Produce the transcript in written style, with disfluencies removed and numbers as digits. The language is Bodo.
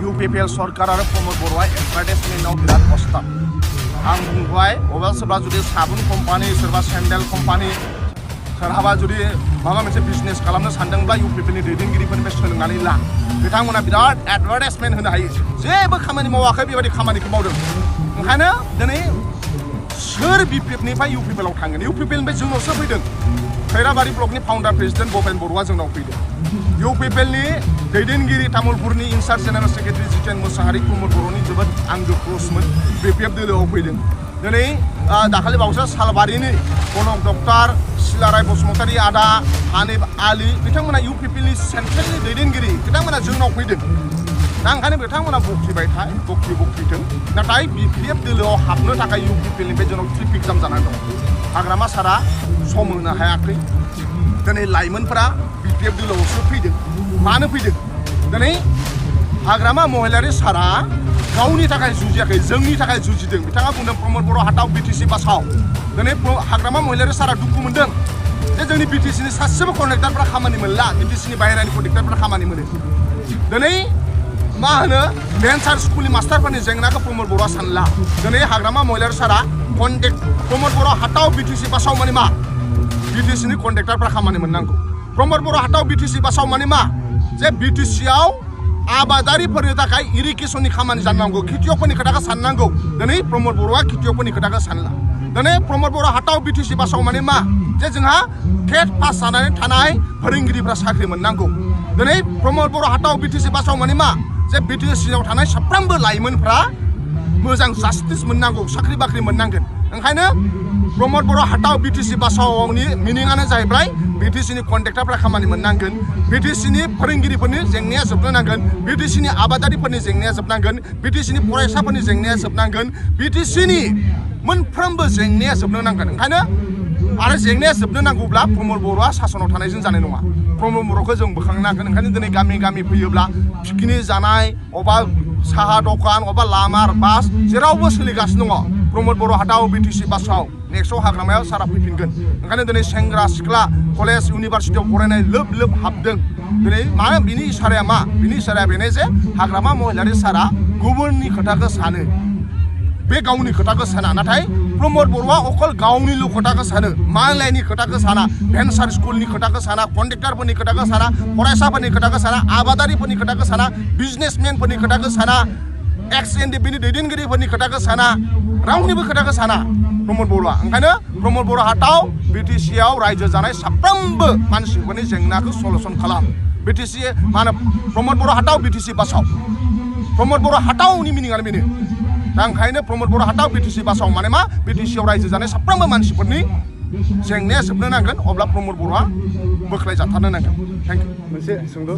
UPPL सरकार आरो प्रमोद बर'आ एडभार्टाइजमेन्टआव बिराद खस्थ' आं बुंबाय अबा सोरबा जुदि साबुन कम्पानि सोरबा सेन्डेल कम्पानि सोरहाबा जुदि माबा मोनसे बिजनेस खालामनो सानदोंब्ला UPPL नि दैदेनगिरिफोरनिफ्राय सोलोंनानै ला बिथांमोना बिराद एडभार्टाइजमेन्ट होनो हायो जेबो खामानि मावाखै बेबायदि खामानिखौ मावदों ओंखायनो दिनै सोर BPF निफ्राय UPPL आव थांगोन UPPL निफ्राय जोंनावसो फैदों खैराबारि ब्लकनि फाउन्डार प्रेसिडेन्ट भपेन बर'आ जोंनाव फैदों UPPL नि दैदेनगिरि तामुलपुरनि in charge general secretary Jiten Mosahary Pramod बर'नि जोबोद आंगो क्ल'समोन BPF दोलोआव फैदों दिनै दाखालि बावैसो सालबारिनि कनक डक्टर सिलाराय बसुमतारी आदा हानिफ आली बिथांमोना UPPL नि सेन्ट्रेलनि दैदेनगिरि बिथांमोना जोंनाव फैदों दा ओंखायनो बिथांमोना बक्तिथों नाथाय BPF दोलोआव हाबनो थाखाय UPPL निफ्राय जोंनाव ट्रेफिक जाम जानानै दं हाग्रामा सारा सम होनो हायाखै दिनै लाइमोनफोरा BPF दोलोआवसो फैदों मानो फैदों दिनै हाग्रामा महिलारि सारा गावनि थाखाय जुजियाखै जोंनि थाखाय जुजिदों बिथाङा बुंदों प्रमोद बर' हाटाव BTC बासाव दिनै हाग्रामा महिलारि सारा दुखु मोनदों जे जोंनि BTC नि सासेबो कन्ट्रेक्टरफ्रा खामानि मोनला BTC नि बाहेरानि कन्ट्रेक्टरफ्रा खामानि मोनो दिनै मा होनो भेन्सार स्कुलनि मास्टारफोरनि जेंनाखौ प्रमोद बर'आ सानला दिनै हाग्रामा महिलारि सारा प्रमोद बर' हाटाव BTC बासाव माने मा BTC नि कन्ट्रेक्टरफ्रा खामानि मोननांगौ प्रमोद बर' हाटाव BTC बासाव माने मा जे BTC आव आबादारिफोरनि थाखाय इरिगेसननि खामानि जानांगौ खेतियकफोरनि खोथाखौ साननांगौ दिनै प्रमोद बर'आ खेतियकफोरनि खोथाखौ सानला दिनै प्रमोद बर' हाटाव BTC बासाव माने मा जे जोंहा टेट पास जानानै थानाय फोरोंगिरिफ्रा साख्रि मोननांगौ दिनै प्रमोद बर' हाटाव BTC बासाव माने मा जे BTC आव थानाय साफ्रोमबो लाइमोनफ्रा मोजां जास्टिस मोननांगौ साख्रि बाख्रि मोननांगोन ओंखायनो प्रमोद बर' हाटाव BTC बासावनि मिनिङानो जाहैबाय BTC नि कन्ट्रेक्टरफ्रा खामानि मोननांगोन BTC नि फोरोंगिरिफोरनि जेंनाया जोबनो नांगोन BTC नि आबादारिफोरनि जेंनाया जोबनांगोन BTC नि फरायसाफोरनि जेंनाया जोबनांगोन BTC नि मोनफ्रोमबो जेंनाया जोबनो नांगोन ओंखायनो आरो जेंनाया जोबनो नांगौब्ला प्रमोद बर'आ सासनाव थानायजों जानाय नङा प्रमोद बर'खौ जों बोखांनांगोन ओंखायनो दिनै गामि फैयोब्ला पिकनिक जानाय अबा साहा दखान अबा लामा बास जेरावबो सोलिगासिनो दङ प्रमोद बर' हाटाव BTC बासाव नेक्स्टआव हाग्रामायाव सारा फैफिनगोन ओंखायनो दिनै सेंग्रा सिख्ला कलेज इउनिभारसिटियाव फरायनाय लोब हाबदों दिनै मानो बिनि इसाराया मा बिनि इसाराया बेनो जे हाग्रामा महिलारि सारा गुबुननि खोथाखौ सानो बे गावनि खोथाखौ साना नाथाय प्रमोद बर'आ अकल गावनिल' खोथाखौ सानो मालायनि खोथाखौ साना भेन्सार स्कुलनि खोथाखौ साना कन्ट्रेक्टरफोरनि खोथाखौ साना फरायसाफोरनि खोथाखौ साना आबादारिफोरनि खोथाखौ साना बिजनेसमेनफोरनि खोथाखौ साना एक्स-एनडिपिनि दैदेनगिरिफोरनि खोथाखौ साना रावनिबो खोथाखौ साना प्रमोद बर'आ ओंखायनो प्रमोद बर' हाटाव BTC आव रायजो जानाय साफ्रोमबो मानसिफोरनि जेंनाखौ सलुसन खालाम BTC मा होनो प्रमोद बर' हाटाव BTC बासाव प्रमोद बर' हाटावनि मिनिङानो बेनो दा ओंखायनो प्रमोद बर' हाटाव BTC बासाव माने मा BTC आव रायजो जानाय साफ्रोमबो मानसिफोरनि जेंनाया जोबनो नांगोन अब्ला प्रमोद बर'आ बोख्लायजाथारनो नांगोन थेंक इउ मोनसे सोंलु